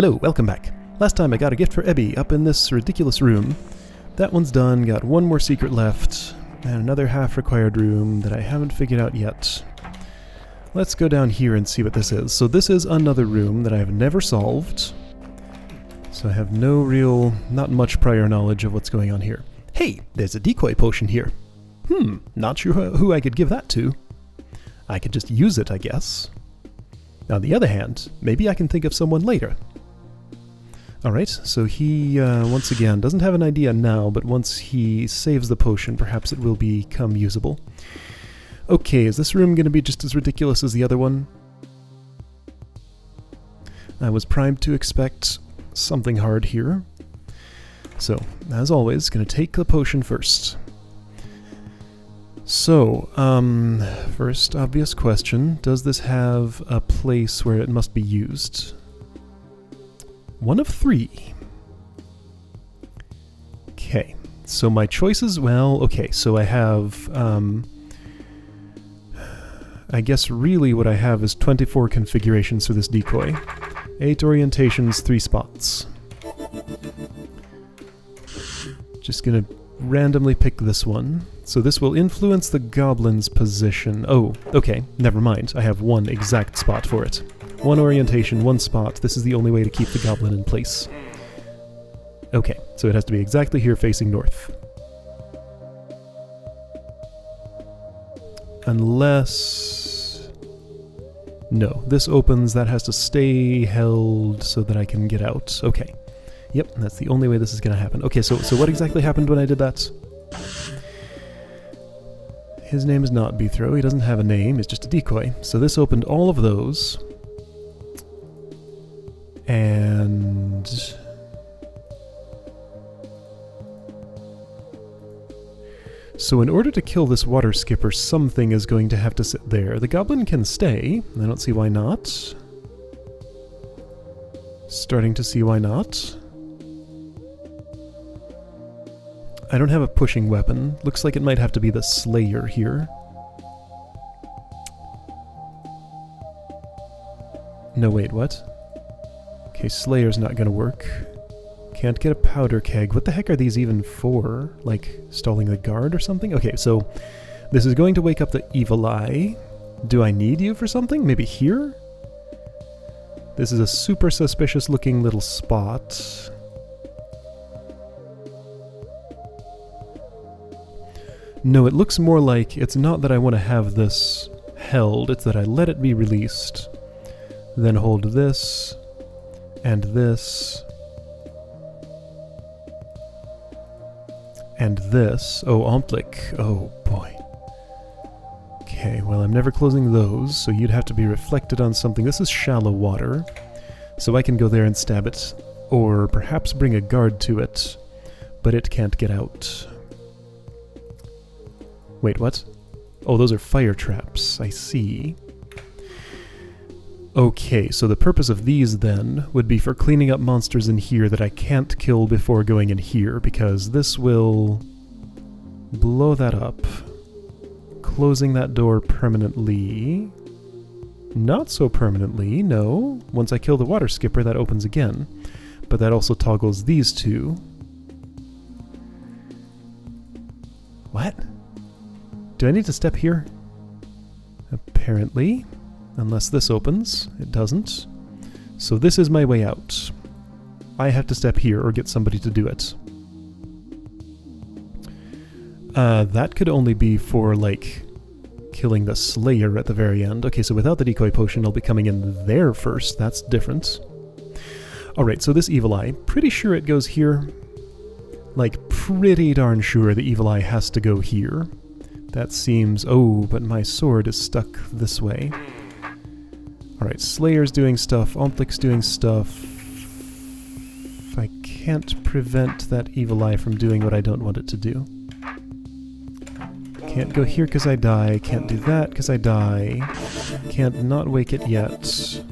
Hello, welcome back. Last time I got a gift for Ebby up in this ridiculous room. That one's done, got one more secret left, and another half required room that I haven't figured out yet. Let's go down here and see what this is. So this is another room that I have never solved. So I have not much prior knowledge of what's going on here. Hey, there's a decoy potion here. Not sure who I could give that to. I could just use it, I guess. On the other hand, maybe I can think of someone later. Alright, so he, once again, doesn't have an idea now, but once he saves the potion, perhaps it will become usable. Okay, is this room going to be just as ridiculous as the other one? I was primed to expect something hard here. So, as always, going to take the potion first. So, first obvious question, does this have a place where it must be used? One of 3. Okay, so my choices, well, okay, so I have, I guess really what I have is 24 configurations for this decoy. 8 orientations, 3 spots. Just gonna randomly pick this one. So this will influence the goblin's position. Oh, okay, never mind. I have one exact spot for it. 1 orientation, 1 spot. This is the only way to keep the goblin in place. Okay, so it has to be exactly here facing north. Unless... No, this opens, that has to stay held so that I can get out. Okay. Yep, that's the only way this is going to happen. Okay, so what exactly happened when I did that? His name is not Beethrow, he doesn't have a name, it's just a decoy. So this opened all of those. And... so in order to kill this water skipper, something is going to have to sit there. The goblin can stay. I don't see why not. Starting to see why not. I don't have a pushing weapon. Looks like it might have to be the Slayer here. No, wait, what? Okay, Slayer's not gonna work. Can't get a powder keg. What the heck are these even for? Like, stalling the guard or something? Okay, so this is going to wake up the evil eye. Do I need you for something? Maybe here? This is a super suspicious looking little spot. No, it looks more like it's not that I want to have this held, it's that I let it be released. Then hold this, and this, and this. Oh, Omplik. Oh, boy. Okay, well, I'm never closing those, so you'd have to be reflected on something. This is shallow water, so I can go there and stab it, or perhaps bring a guard to it, but it can't get out. Wait, what? Oh, those are fire traps. I see. Okay, so the purpose of these, then, would be for cleaning up monsters in here that I can't kill before going in here, because this will blow that up. Closing that door permanently. Not so permanently, no. Once I kill the water skipper, that opens again. But that also toggles these two. What? Do I need to step here? Apparently. Unless this opens. It doesn't. So this is my way out. I have to step here or get somebody to do it. That could only be for, like, killing the Slayer at the very end. Okay, so without the decoy potion, I'll be coming in there first. That's different. Alright, so this evil eye. Pretty sure it goes here. Like, pretty darn sure the evil eye has to go here. That seems... oh, but my sword is stuck this way. Alright, Slayer's doing stuff, Omplik's doing stuff. I can't prevent that evil eye from doing what I don't want it to do. Can't go here because I die, can't do that because I die. Can't not wake it yet.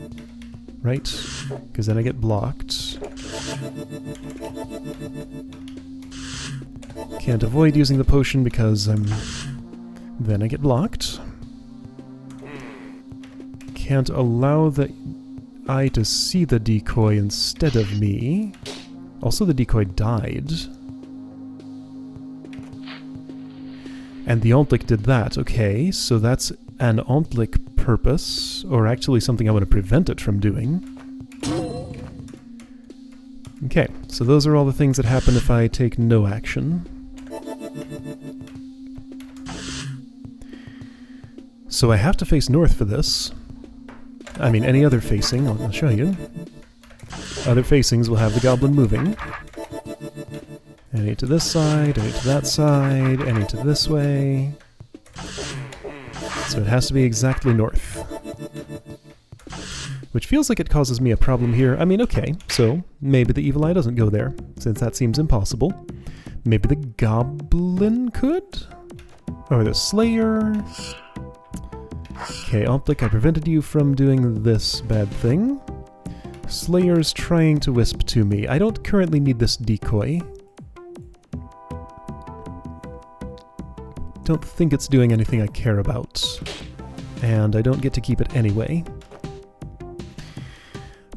Right? Because then I get blocked. Can't avoid using the potion because I'm... then I get blocked. Can't allow the eye to see the decoy instead of me. Also, the decoy died. And the Ontlik did that. Okay, so that's an Ontlik purpose, or actually something I want to prevent it from doing. Okay, so those are all the things that happen if I take no action. So I have to face north for this. I mean, any other facing, I'll show you. Other facings will have the goblin moving. Any to this side, any to that side, any to this way. So it has to be exactly north. Which feels like it causes me a problem here. I mean, okay, so maybe the evil eye doesn't go there, since that seems impossible. Maybe the goblin could? Or the slayer? Okay, Ontlik, I prevented you from doing this bad thing. Slayer's trying to wisp to me. I don't currently need this decoy. Don't think it's doing anything I care about. And I don't get to keep it anyway.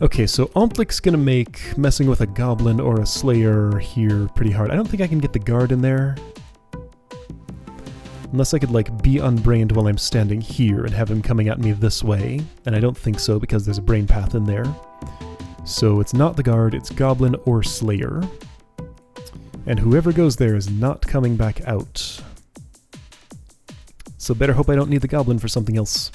Okay, so Ontlik's gonna make messing with a goblin or a slayer here pretty hard. I don't think I can get the guard in there. Unless I could, like, be unbrained while I'm standing here and have him coming at me this way. And I don't think so, because there's a brain path in there. So it's not the guard, it's goblin or slayer. And whoever goes there is not coming back out. So better hope I don't need the goblin for something else.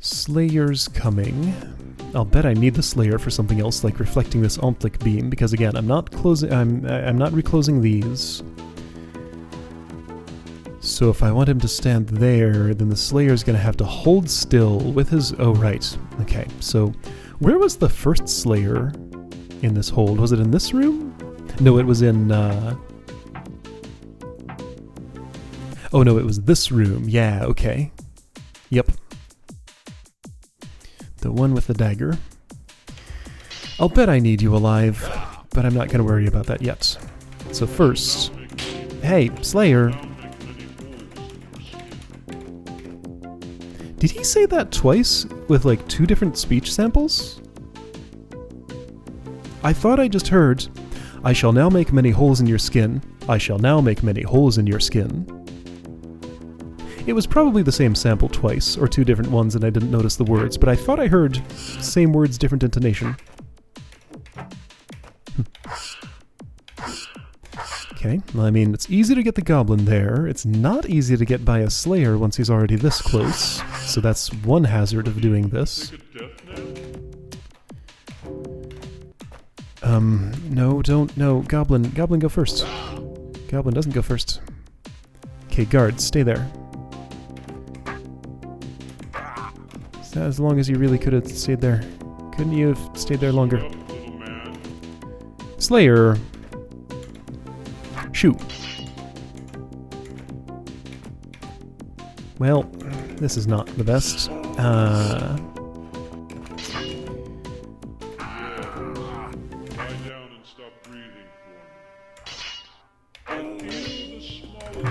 Slayer's coming. I'll bet I need the Slayer for something else, like reflecting this Ontlik beam, because again, I'm not reclosing these. So if I want him to stand there, then the Slayer's gonna have to hold still with his... Oh, right. Okay, so where was the first Slayer in this hold? Was it in this room? No, it was in... Oh no, it was this room. Yeah, okay. Yep. The one with the dagger. I'll bet I need you alive, but I'm not going to worry about that yet. So first... Hey, Slayer! Did he say that twice with like 2 different speech samples? I thought I just heard, I shall now make many holes in your skin. I shall now make many holes in your skin. It was probably the same sample twice, or 2 different ones and I didn't notice the words, but I thought I heard same words, different intonation. Okay, well, I mean, it's easy to get the goblin there. It's not easy to get by a slayer once he's already this close, so that's one hazard of doing this. No, don't, no, Goblin go first. Goblin doesn't go first. Okay, guards, stay there. As long as you really could have stayed there. Couldn't you have stayed there longer? Slayer! Shoot. Well, this is not the best.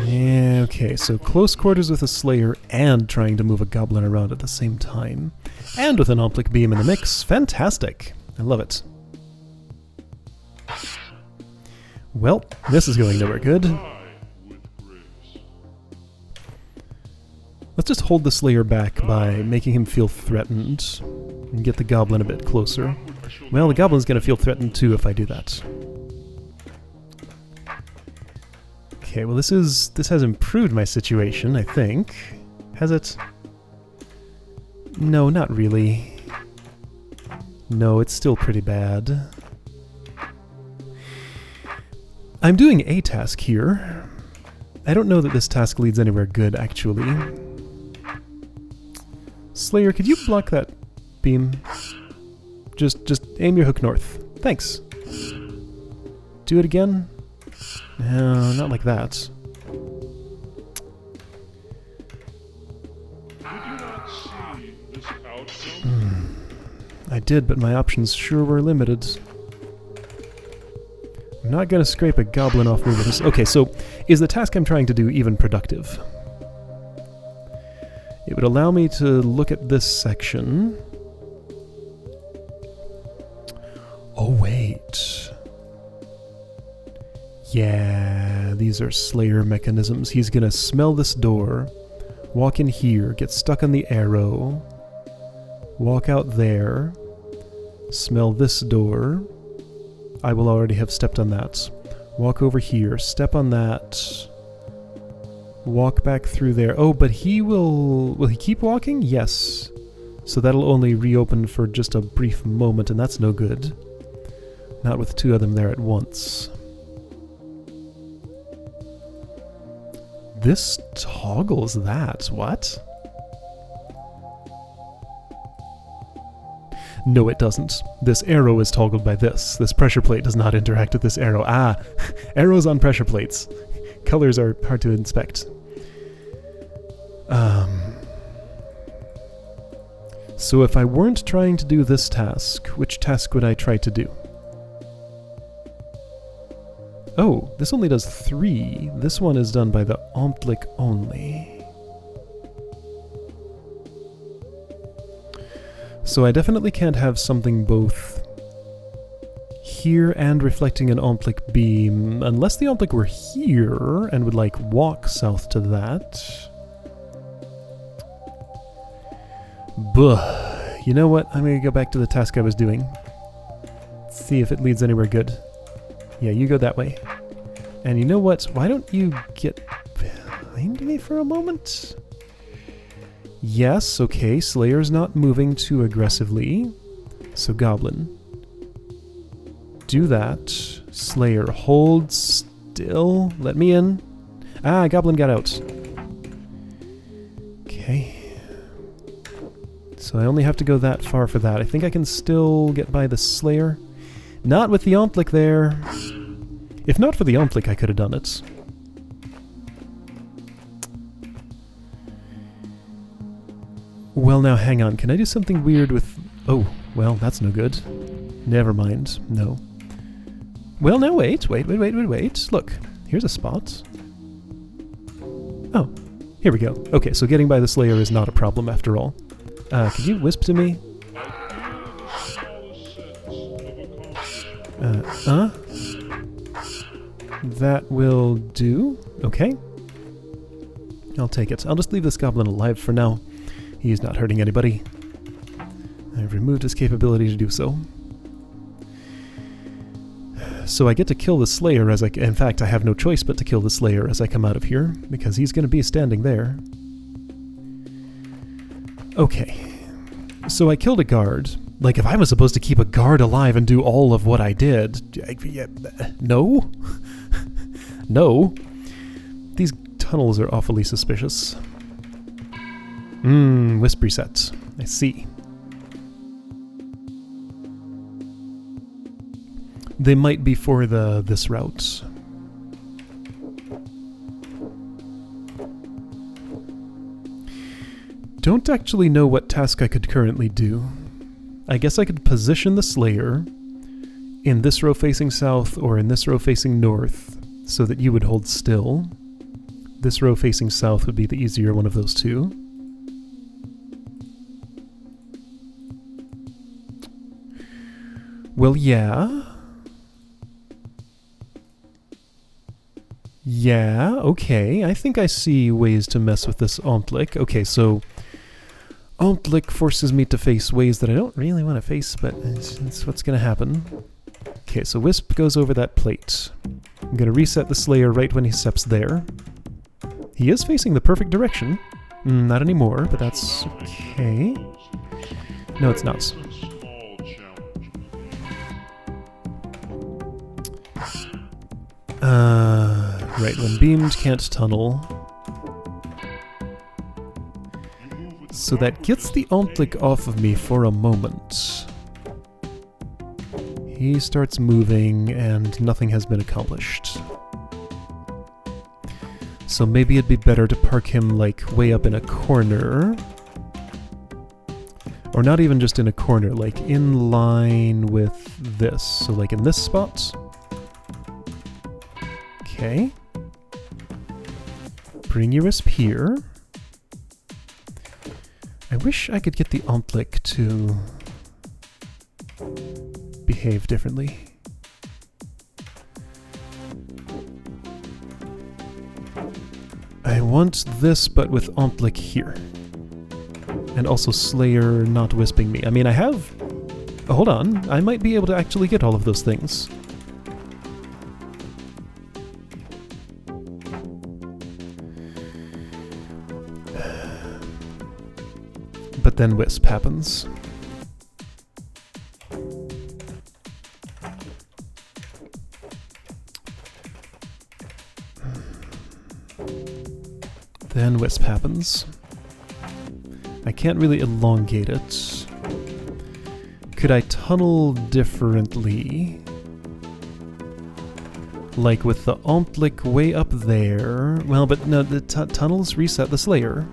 Yeah, okay, so close quarters with a Slayer and trying to move a Goblin around at the same time. And with an Ontlik beam in the mix. Fantastic! I love it. Well, this is going nowhere good. Let's just hold the Slayer back by making him feel threatened and get the Goblin a bit closer. Well, the Goblin's gonna feel threatened too if I do that. Okay, well this has improved my situation, I think. Has it? No, not really. No, it's still pretty bad. I'm doing a task here. I don't know that this task leads anywhere good, actually. Slayer, could you block that beam? Just aim your hook north. Thanks. Do it again? No, not like that. I did, but my options sure were limited. I'm not gonna scrape a Goblin off me with this. Okay, so is the task I'm trying to do even productive? It would allow me to look at this section. Oh, wait. Yeah, these are Slayer mechanisms. He's gonna smell this door, walk in here, get stuck on the arrow, walk out there, smell this door. I will already have stepped on that. Walk over here, step on that, walk back through there. Oh, but he will he keep walking? Yes. So that'll only reopen for just a brief moment, and that's no good. Not with two of them there at once. This toggles that. What? No, it doesn't. This arrow is toggled by this. This pressure plate does not interact with this arrow. Ah, arrows on pressure plates. Colors are hard to inspect. So if I weren't trying to do this task, which task would I try to do? Oh, this only does 3. This one is done by the Omtlik only. So I definitely can't have something both here and reflecting an Omtlik beam, unless the Omtlik were here and would, like, walk south to that. Buh. You know what? I'm gonna go back to the task I was doing. See if it leads anywhere good. Yeah, you go that way. And you know what? Why don't you get behind me for a moment? Yes, okay, Slayer's not moving too aggressively. So Goblin. Do that. Slayer, hold still. Let me in. Ah, Goblin got out. Okay. So I only have to go that far for that. I think I can still get by the Slayer. Not with the Omtlik there. If not for the Omtlik, I could have done it. Well, now hang on. Can I do something weird with... Oh, well, that's no good. Never mind. No. Well, now wait. Wait. Look, here's a spot. Oh, here we go. Okay, so getting by the Slayer is not a problem after all. Could you wisp to me? That will do. Okay. I'll take it. I'll just leave this goblin alive for now. He's not hurting anybody. I've removed his capability to do so. So I get to kill the Slayer as I... In fact, I have no choice but to kill the Slayer as I come out of here, because he's going to be standing there. Okay. So I killed a guard. Like, if I was supposed to keep a guard alive and do all of what I did... No? No. These tunnels are awfully suspicious. Wisp reset. I see. They might be for this route. Don't actually know what task I could currently do. I guess I could position the Slayer in this row facing south or in this row facing north so that you would hold still. This row facing south would be the easier one of those two. Well, yeah. Yeah, okay. I think I see ways to mess with this Omtlik. Okay, so Omtlik forces me to face ways that I don't really want to face, but it's what's going to happen. Okay, so Wisp goes over that plate. I'm going to reset the Slayer right when he steps there. He is facing the perfect direction. Not anymore, but that's okay. No, it's not. Right, when beamed, can't tunnel. So that gets the Omtlik off of me for a moment. He starts moving, and nothing has been accomplished. So maybe it'd be better to park him, like, way up in a corner. Or not even just in a corner, like, in line with this. So, like, in this spot. Okay. Bring your Wisp here. I wish I could get the Ontlik to behave differently. I want this, but with Ontlik here. And also Slayer not wisping me. I mean, I have... Oh, hold on. I might be able to actually get all of those things. But then Wisp happens. Then Wisp happens. I can't really elongate it. Could I tunnel differently? Like with the Ontlik way up there. Well, but no, the tunnels reset the Slayer.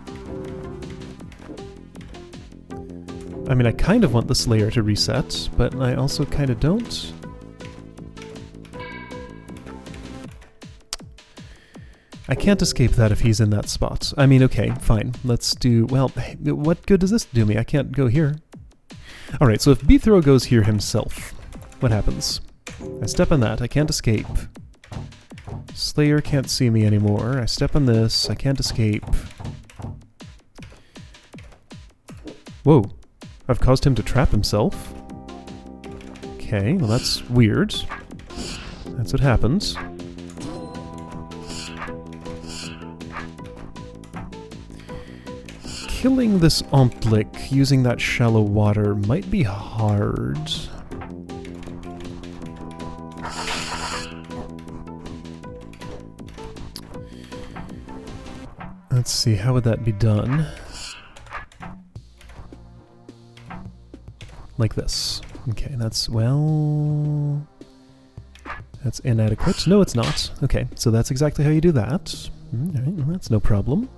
I mean, I kind of want the Slayer to reset, but I also kind of don't. I can't escape that if he's in that spot. I mean, okay, fine. Let's do... Well, what good does this do me? I can't go here. Alright, so if Bithro goes here himself, what happens? I step on that. I can't escape. Slayer can't see me anymore. I step on this. I can't escape. Whoa. I've caused him to trap himself. Okay, well that's weird. That's what happens. Killing this Ontlik using that shallow water might be hard. Let's see, how would that be done? Like this. Okay, that's, well... That's inadequate. No, it's not. Okay, so that's exactly how you do that. Alright, well, that's no problem.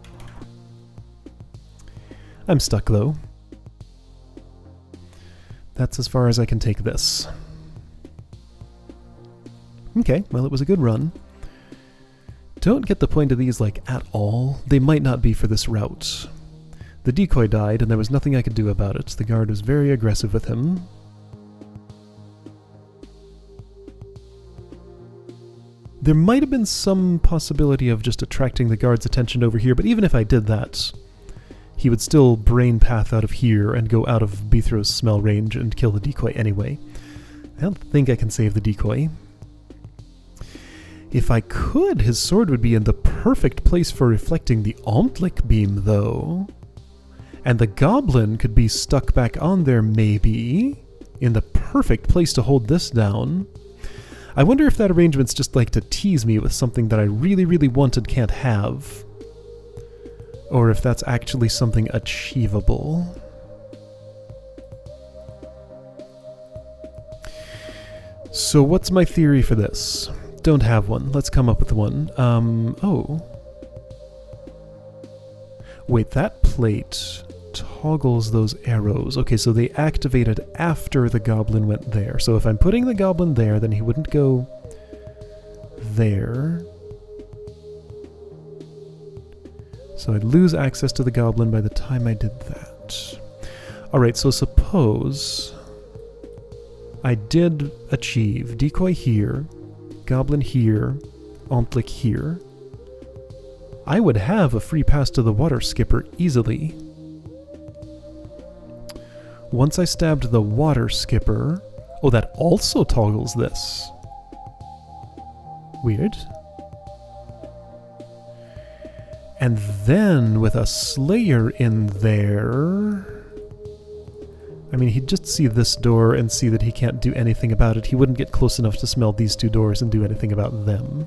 I'm stuck, though. That's as far as I can take this. Okay, well, it was a good run. Don't get the point of these, like, at all. They might not be for this route. The decoy died, and there was nothing I could do about it. The guard was very aggressive with him. There might have been some possibility of just attracting the guard's attention over here, but even if I did that, he would still brain path out of here and go out of Bithro's smell range and kill the decoy anyway. I don't think I can save the decoy. If I could, his sword would be in the perfect place for reflecting the Ontlik beam, though. And the goblin could be stuck back on there, maybe, in the perfect place to hold this down. I wonder if that arrangement's just like to tease me with something that I really, really wanted can't have. Or if that's actually something achievable. So what's my theory for this? Don't have one. Let's come up with one. Oh. Wait, that plate toggles those arrows. Okay, so they activated after the goblin went there. So if I'm putting the goblin there, then he wouldn't go there. So I'd lose access to the goblin by the time I did that. Alright, so suppose I did achieve decoy here, goblin here, Ontlik here. I would have a free pass to the water skipper easily. Once I stabbed the water skipper... Oh, that also toggles this. Weird. And then with a Slayer in there... I mean, he'd just see this door and see that he can't do anything about it. He wouldn't get close enough to smell these two doors and do anything about them.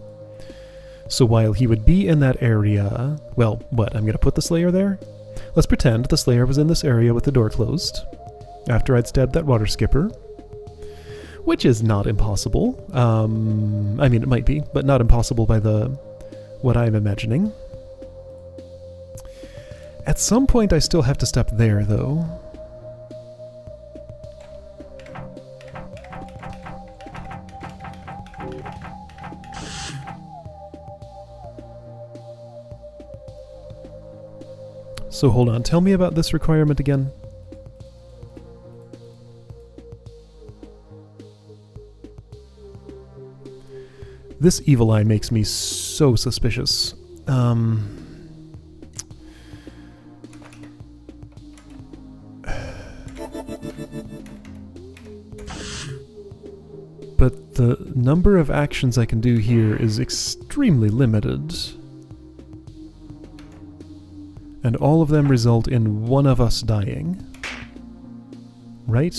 So while he would be in that area... Well, what? I'm going to put the Slayer there? Let's pretend the Slayer was in this area with the door closed. After I'd stabbed that water skipper. Which is not impossible. I mean, it might be, but not impossible by what I'm imagining. At some point I still have to step there, though. So hold on, tell me about this requirement again. This evil eye makes me so suspicious. But the number of actions I can do here is extremely limited. And all of them result in one of us dying. Right?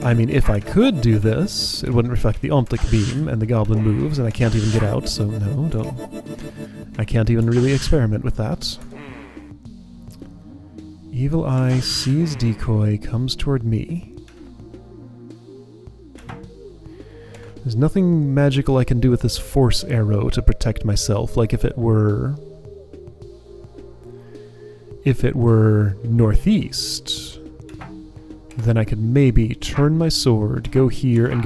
I mean, if I could do this, it wouldn't reflect the Ontlik beam, and the goblin moves, and I can't even get out, so no, don't. I can't even really experiment with that. Evil eye sees decoy, comes toward me. There's nothing magical I can do with this force arrow to protect myself, like if it were northeast, then I could maybe turn my sword, go here and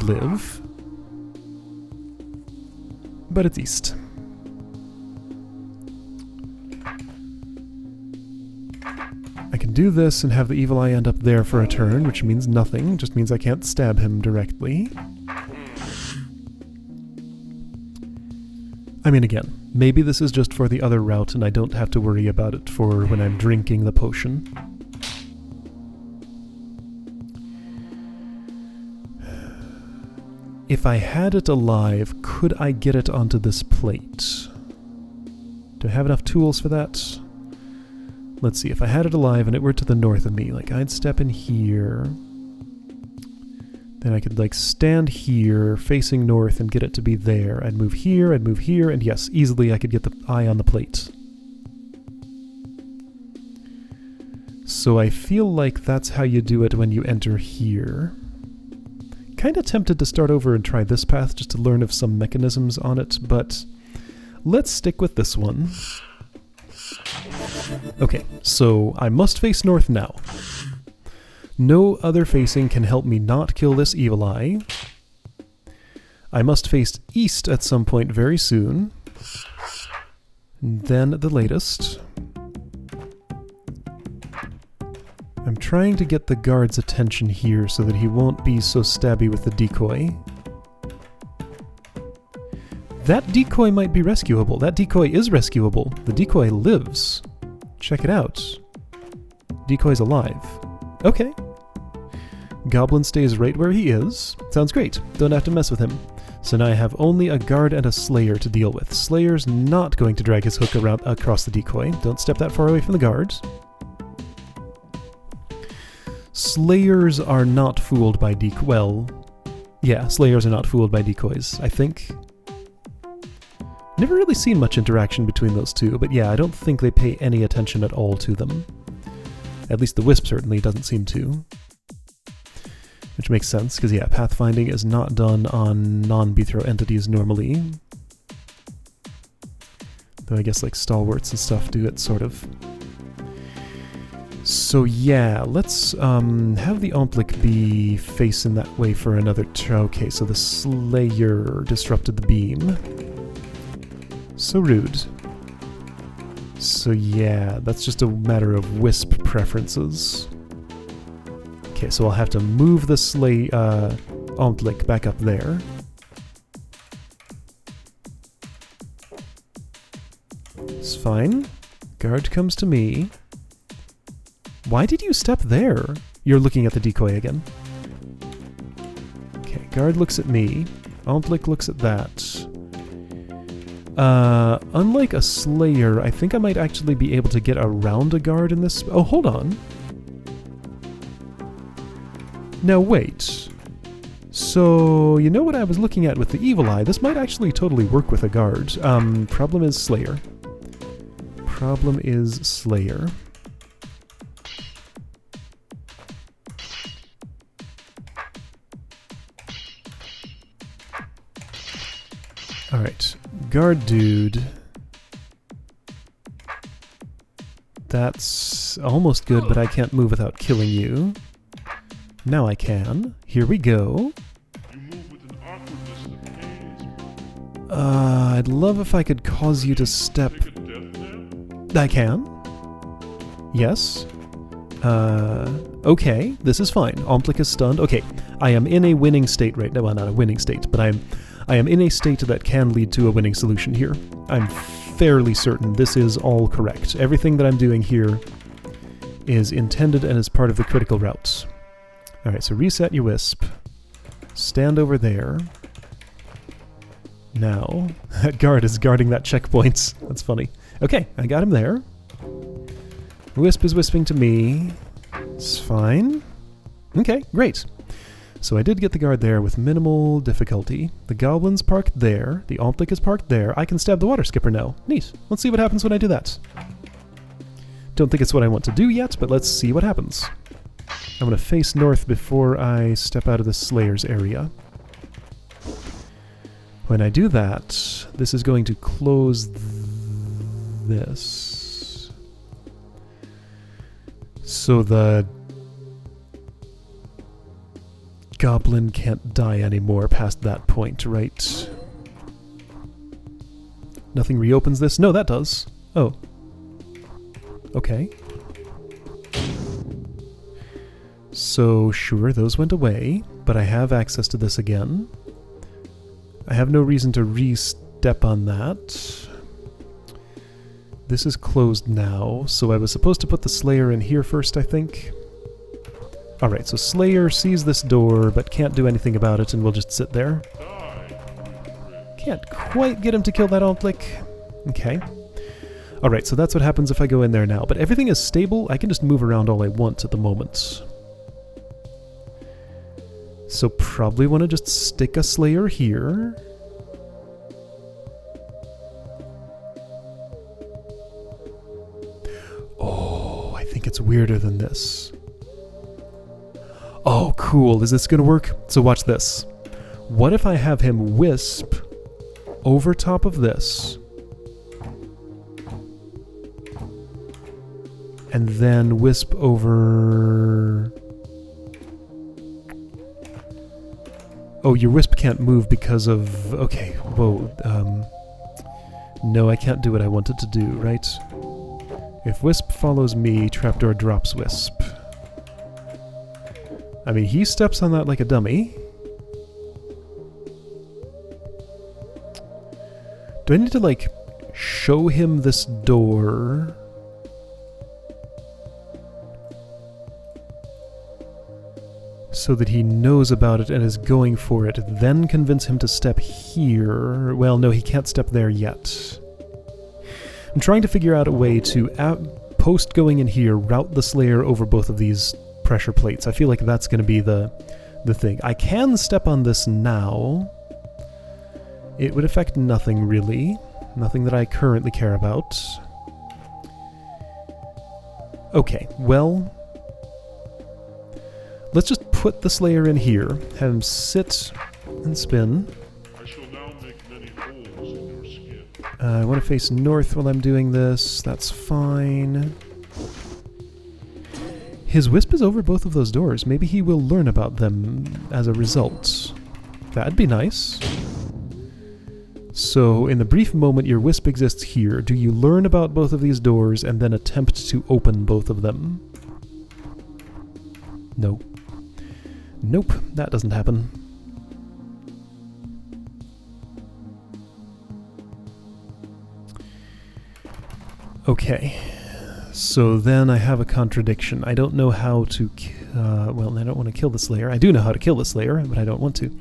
live. But it's east. I can do this and have the evil eye end up there for a turn, which means nothing, just means I can't stab him directly. I mean, again, maybe this is just for the other route and I don't have to worry about it for when I'm drinking the potion. If I had it alive, could I get it onto this plate? Do I have enough tools for that? Let's see, if I had it alive and it were to the north of me, like I'd step in here. Then I could like stand here, facing north, and get it to be there. I'd move here, and yes, easily I could get the eye on the plate. So I feel like that's how you do it when you enter here. Kinda tempted to start over and try this path just to learn of some mechanisms on it, but let's stick with this one. Okay, so I must face north now. No other facing can help me not kill this evil eye. I must face east at some point very soon. And then at the latest. I'm trying to get the guard's attention here so that he won't be so stabby with the decoy. That decoy might be rescuable. That decoy is rescuable. The decoy lives. Check it out. Decoy's alive. Okay. Goblin stays right where he is. Sounds great. Don't have to mess with him. So now I have only a guard and a slayer to deal with. Slayer's not going to drag his hook around across the decoy. Don't step that far away from the guard. Slayers are not fooled by decoys. Well, yeah, slayers are not fooled by decoys, I think. Never really seen much interaction between those two, but yeah, I don't think they pay any attention at all to them. At least the wisp certainly doesn't seem to. Which makes sense, because yeah, pathfinding is not done on non-Bethro entities normally. Though I guess like stalwarts and stuff do it, sort of. So yeah, let's have the Ontlik be facing that way for another turn. Okay, so the Slayer disrupted the beam. So rude. So yeah, that's just a matter of wisp preferences. Okay, so I'll have to move the Ontlik back up there. It's fine. Guard comes to me. Why did you step there? You're looking at the decoy again. Okay, guard looks at me. Ontlik looks at that. Unlike a Slayer, I think I might actually be able to get around a guard in this... Oh, hold on. Now wait. So, you know what I was looking at with the evil eye? This might actually totally work with a guard. Problem is Slayer. Problem is Slayer. Alright, guard dude. That's almost good, but I can't move without killing you. Now I can. Here we go. I'd love if I could cause you to step... I can. Yes. Okay, this is fine. Omplic is stunned. Okay, I am in a winning state right now. Well, not a winning state, but I am in a state that can lead to a winning solution here. I'm fairly certain this is all correct. Everything that I'm doing here is intended and is part of the critical routes. Alright, so reset your wisp. Stand over there. Now, that guard is guarding that checkpoint. That's funny. Okay, I got him there. Wisp is wisping to me. It's fine. Okay, great. So I did get the guard there with minimal difficulty. The goblin's parked there. The Omplic is parked there. I can stab the water skipper now. Neat. Let's see what happens when I do that. Don't think it's what I want to do yet, but let's see what happens. I'm going to face north before I step out of the Slayer's area. When I do that, this is going to close this. So the goblin can't die anymore past that point, right? Nothing reopens this? No, that does. Oh. Okay. So, sure, those went away, but I have access to this again. I have no reason to re-step on that. This is closed now, so I was supposed to put the Slayer in here first, I think. Alright, so Slayer sees this door, but can't do anything about it, and will just sit there. Can't quite get him to kill that Omplic. Okay. Alright, so that's what happens if I go in there now. But everything is stable, I can just move around all I want at the moment. So probably want to just stick a Slayer here. Oh, I think it's weirder than this. Oh, cool. Is this going to work? So watch this. What if I have him wisp over top of this? And then wisp over... Oh, your wisp can't move because of... Okay, whoa. No, I can't do what I wanted to do, right? If wisp follows me, trapdoor drops wisp. I mean, he steps on that like a dummy. Do I need to, like, show him this door? So that he knows about it and is going for it, then convince him to step here. Well, no, he can't step there yet. I'm trying to figure out a way to, post going in here, route the Slayer over both of these pressure plates. I feel like that's going to be the thing. I can step on this now. It would affect nothing, really. Nothing that I currently care about. Okay, well... Let's just put the Slayer in here, have him sit and spin. I shall now make many holes in your skin. I want to face north while I'm doing this. That's fine. His wisp is over both of those doors. Maybe he will learn about them as a result. That'd be nice. So, in the brief moment your wisp exists here, do you learn about both of these doors and then attempt to open both of them? No. Nope, that doesn't happen. Okay, so then I have a contradiction. I don't know how to... well, I don't want to kill the Slayer. I do know how to kill the Slayer, but I don't want to.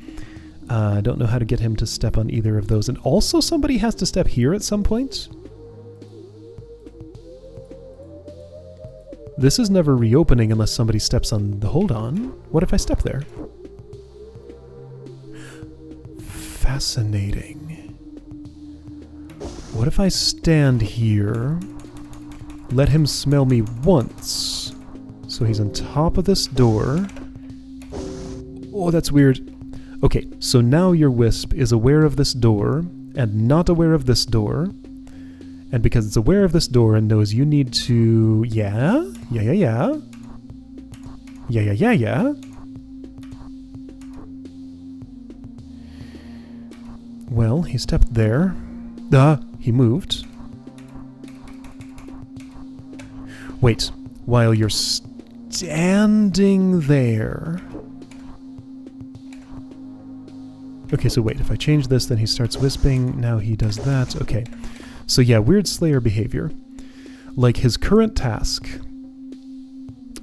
I don't know how to get him to step on either of those. And also somebody has to step here at some point? This is never reopening unless somebody steps on the hold on. What if I step there? Fascinating. What if I stand here, let him smell me once, so he's on top of this door. Oh, that's weird. Okay, so now your wisp is aware of this door and not aware of this door. And because it's aware of this door and knows you need to... Yeah? Yeah. Well, he stepped there. He moved. Wait, while you're standing there... Okay, so wait, if I change this, then he starts wisping, now he does that, okay. So yeah, weird Slayer behavior. Like, his current task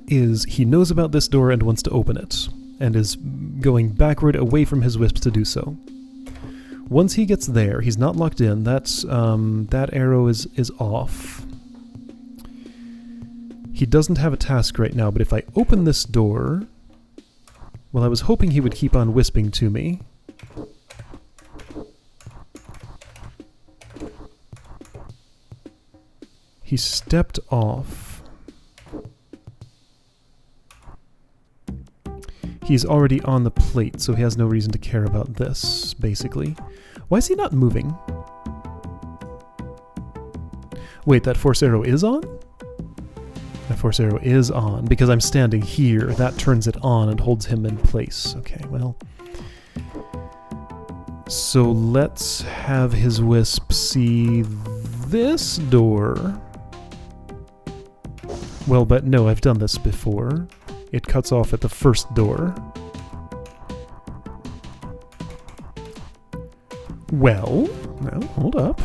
is he knows about this door and wants to open it, and is going backward away from his wisps to do so. Once he gets there, he's not locked in, that arrow is off. He doesn't have a task right now, but if I open this door... Well, I was hoping he would keep on wisping to me. He stepped off. He's already on the plate, so he has no reason to care about this, basically. Why is he not moving? Wait, that force arrow is on? That force arrow is on, because I'm standing here. That turns it on and holds him in place. Okay, well... So let's have his wisp see this door. Well, but no, I've done this before. It cuts off at the first door. Well, hold up.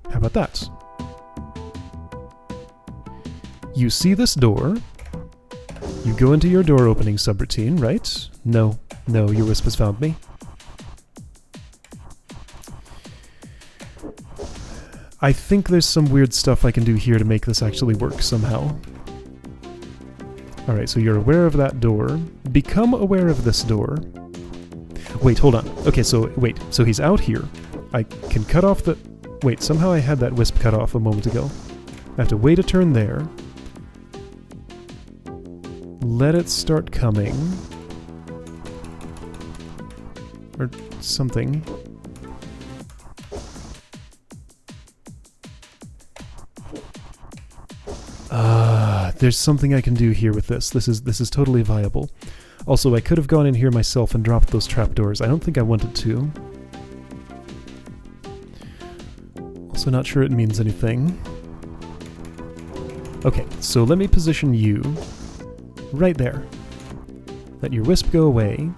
How about that? You see this door. You go into your door opening subroutine, right? No, your wisp has found me. I think there's some weird stuff I can do here to make this actually work somehow. Alright, so you're aware of that door. Become aware of this door. Wait, hold on. Okay, so wait. So he's out here. I can cut off the... Wait, somehow I had that wisp cut off a moment ago. I have to wait a turn there. Let it start coming. Or something. There's something I can do here with this. This is totally viable. Also, I could have gone in here myself and dropped those trapdoors. I don't think I wanted to. Also not sure it means anything. Okay, so let me position you right there. Let your wisp go away.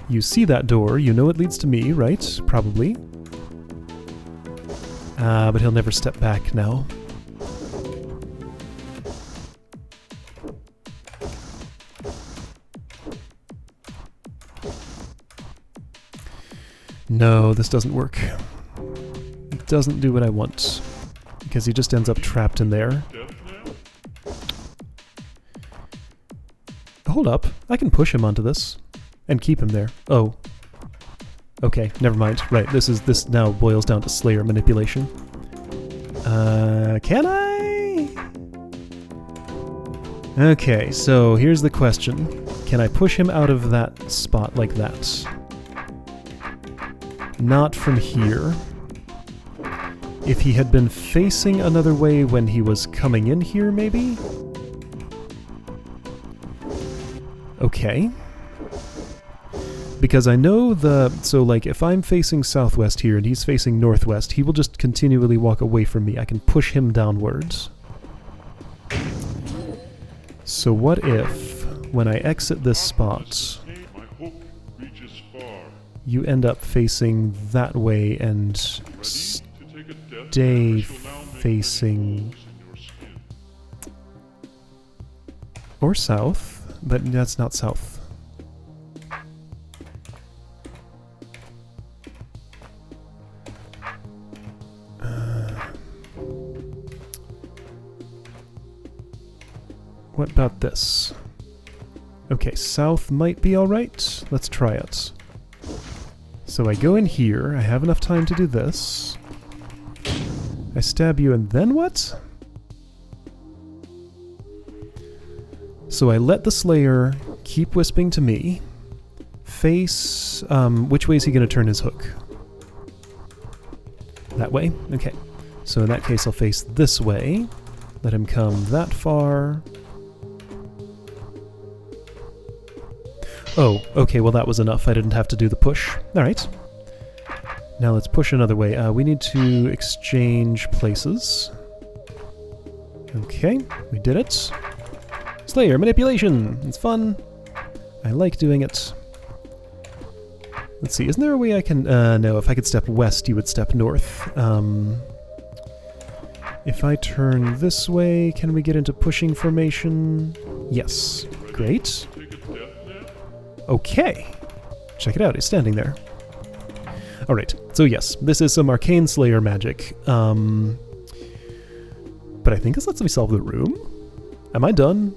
You see that door. You know it leads to me, right? Probably. But he'll never step back now. No, this doesn't work. It doesn't do what I want. Because he just ends up trapped in there. Hold up. I can push him onto this. And keep him there. Oh. Okay, never mind. Right, this now boils down to Slayer manipulation. Can I? Okay, so here's the question. Can I push him out of that spot like that? Not from here. If he had been facing another way when he was coming in here, maybe? Okay. Because I know so like if I'm facing southwest here and he's facing northwest, he will just continually walk away from me. I can push him downwards. So what if, when I exit this spot, you end up facing that way and stay facing... Or south, but that's not south. What about this? Okay, south might be alright. Let's try it. So I go in here, I have enough time to do this. I stab you and then what? So I let the Slayer keep wisping to me. Face... which way is he going to turn his hook? That way? Okay. So in that case I'll face this way. Let him come that far. Oh, okay, well that was enough. I didn't have to do the push. Alright. Now let's push another way. We need to exchange places. Okay, we did it. Slayer manipulation! It's fun. I like doing it. Let's see, isn't there a way I can... no, if I could step west, you would step north. If I turn this way, can we get into pushing formation? Yes. Great. Okay. Check it out, he's standing there. Alright, so yes, this is some Arcane Slayer magic. But I think this lets me solve the room? Am I done?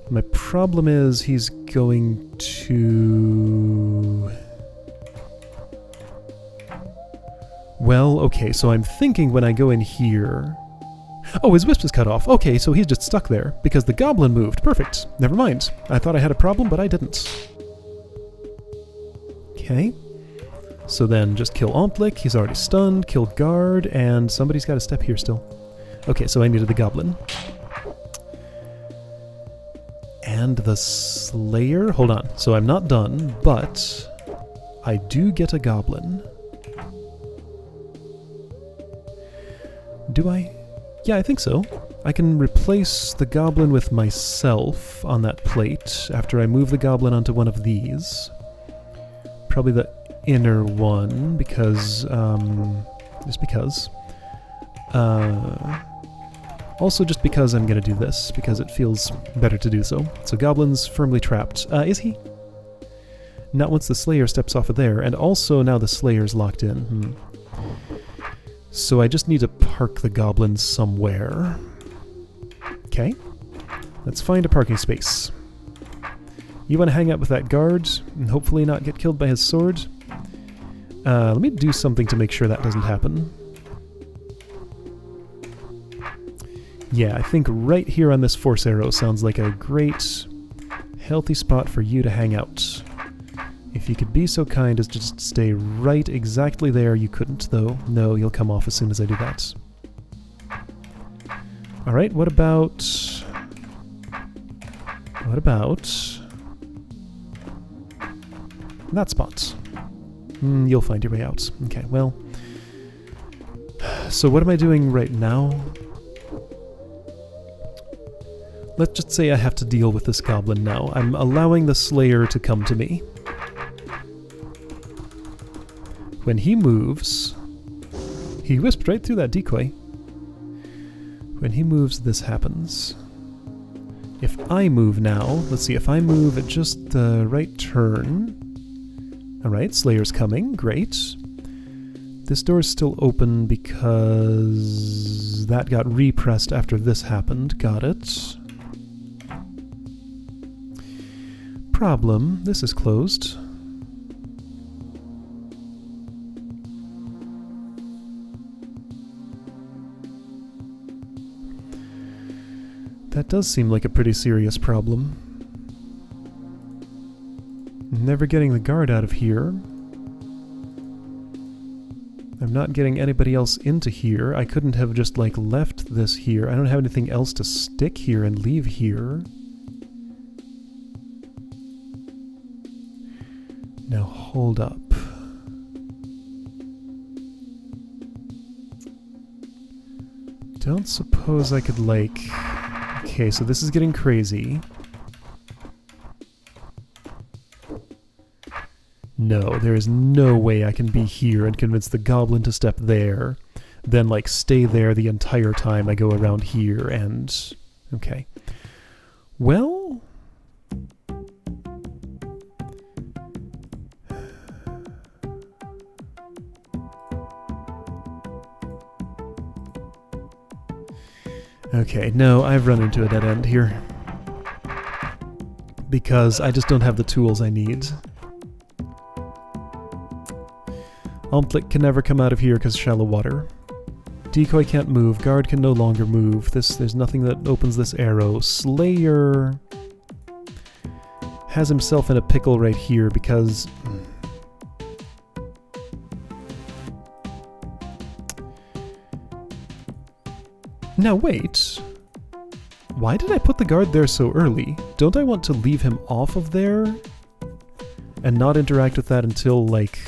My problem is he's going to... Well, okay, so I'm thinking when I go in here... Oh, his wisp is cut off. Okay, so he's just stuck there, because the goblin moved. Perfect. Never mind. I thought I had a problem, but I didn't. Okay. So then just kill Ontlik, he's already stunned, kill guard, and somebody's got to step here still. Okay, so I needed the goblin. And the Slayer? Hold on. So I'm not done, but I do get a goblin. Do I? Yeah, I think so. I can replace the goblin with myself on that plate after I move the goblin onto one of these. Probably the inner one, because, just because. Also just because I'm gonna do this, because it feels better to do so. So Goblin's firmly trapped. Is he? Not once the Slayer steps off of there, and also now the Slayer's locked in. So I just need to park the Goblin somewhere. Okay. Let's find a parking space. You want to hang out with that guard, and hopefully not get killed by his sword? Let me do something to make sure that doesn't happen. Yeah, I think right here on this force arrow sounds like a great, healthy spot for you to hang out. If you could be so kind as to just stay right exactly there. You couldn't, though. No, you'll come off as soon as I do that. Alright, what about... that spot? You'll find your way out. Okay, well... So what am I doing right now? Let's just say I have to deal with this goblin now. I'm allowing the Slayer to come to me. When he moves... He whisped right through that decoy. When he moves, this happens. If I move now, let's see, if I move at just the right turn... Alright, Slayer's coming, great. This door's still open because that got repressed after this happened, got it. Problem, this is closed. That does seem like a pretty serious problem. Never getting the guard out of here. I'm not getting anybody else into here. I couldn't have just, like, left this here. I don't have anything else to stick here and leave here. Now, hold up. Don't suppose I could, like... Okay, so this is getting crazy. No, there is no way I can be here and convince the goblin to step there, then, like, stay there the entire time I go around here and... Okay. Well... Okay, no, I've run into a dead end here. Because I just don't have the tools I need. Ontlik can never come out of here because shallow water. Decoy can't move, guard can no longer move. There's nothing that opens this arrow. Slayer has himself in a pickle right here because... Now wait, why did I put the guard there so early? Don't I want to leave him off of there and not interact with that until, like,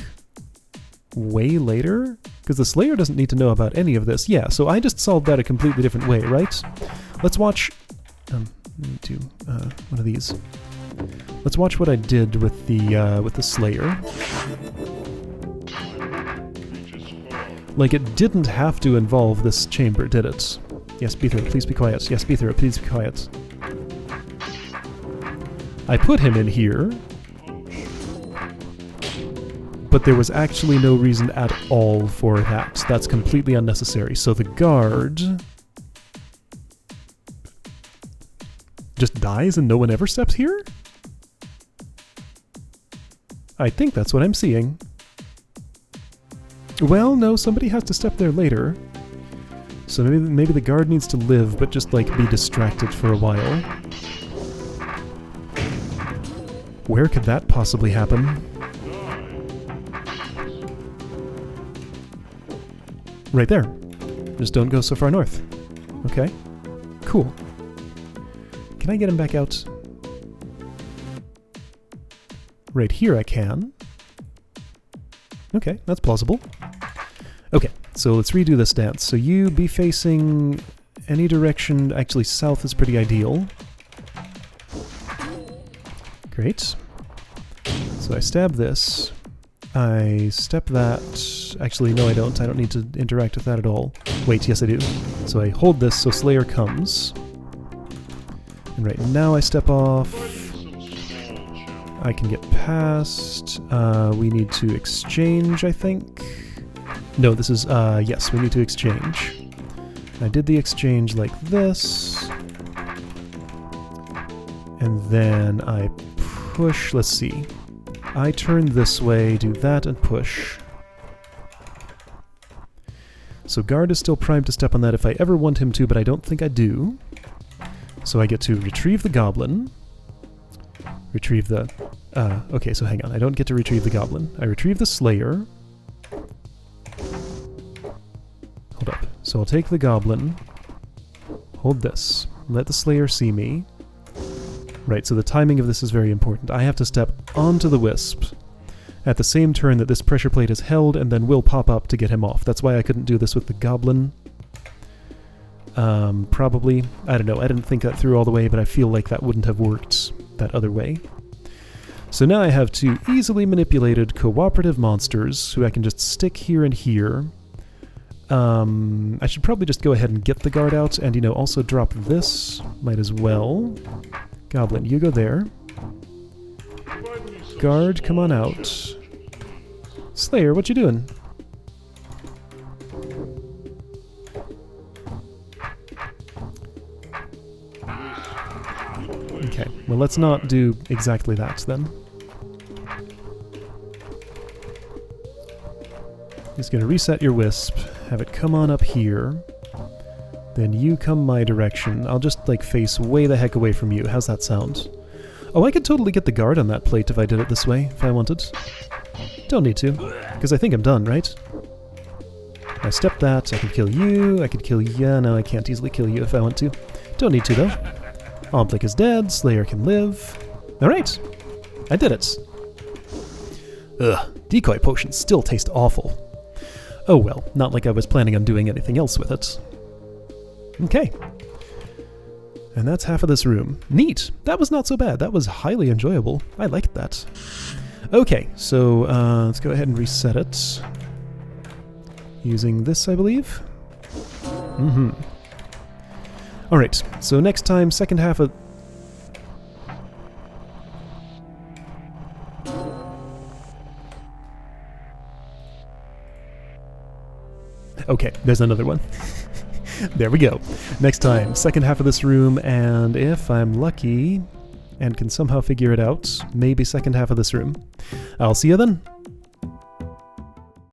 way later? Because the Slayer doesn't need to know about any of this. Yeah, so I just solved that a completely different way, right? Let's watch... do one of these. Let's watch what I did with the Slayer. Like, it didn't have to involve this chamber, did it? Yes, be thorough, please be quiet. Yes, be thorough, please be quiet. I put him in here, but there was actually no reason at all for that. That's completely unnecessary. So the guard just dies and no one ever steps here? I think that's what I'm seeing. Well, no, somebody has to step there later. So maybe the guard needs to live, but just, like, be distracted for a while. Where could that possibly happen? Right there. Just don't go so far north. Okay. Cool. Can I get him back out? Right here I can. Okay, that's plausible. Okay, so let's redo this dance. So you be facing any direction. Actually, south is pretty ideal. Great. So I stab this. I step that. Actually, no I don't. I don't need to interact with that at all. Wait, yes I do. So I hold this so Slayer comes. And right now I step off. I can get past. We need to exchange, I think. No, this is, yes, we need to exchange. I did the exchange like this. And then I push, let's see. I turn this way, do that, and push. So guard is still primed to step on that if I ever want him to, but I don't think I do. So I get to retrieve the goblin. Retrieve the... okay, so hang on. I don't get to retrieve the goblin. I retrieve the Slayer. Hold up. So I'll take the goblin. Hold this. Let the Slayer see me. Right, so the timing of this is very important. I have to step onto the Wisp at the same turn that this pressure plate is held and then will pop up to get him off. That's why I couldn't do this with the goblin. Probably. I don't know. I didn't think that through all the way, but I feel like that wouldn't have worked that other way. So now I have two easily manipulated cooperative monsters who I can just stick here and here. I should probably just go ahead and get the guard out and, you know, also drop this. Might as well. Goblin, you go there. Guard, come on out. Slayer, what you doing? Okay, well let's not do exactly that then. Just gonna reset your Wisp, have it come on up here. Then you come my direction. I'll just, like, face way the heck away from you. How's that sound? Oh, I could totally get the guard on that plate if I did it this way, if I wanted. Don't need to, because I think I'm done, right? I step that, I could kill you, I could kill you. Yeah, no, I can't easily kill you if I want to. Don't need to, though. Omblick is dead, Slayer can live. Alright, I did it. Ugh, decoy potions still taste awful. Oh well, not like I was planning on doing anything else with it. Okay. And that's half of this room. Neat! That was not so bad. That was highly enjoyable. I liked that. Okay, so let's go ahead and reset it. Using this, I believe? Mm-hmm. Alright, so next time, second half of... Okay, there's another one. There we go. Next time, second half of this room, and if I'm lucky and can somehow figure it out, maybe second half of this room. I'll see you then.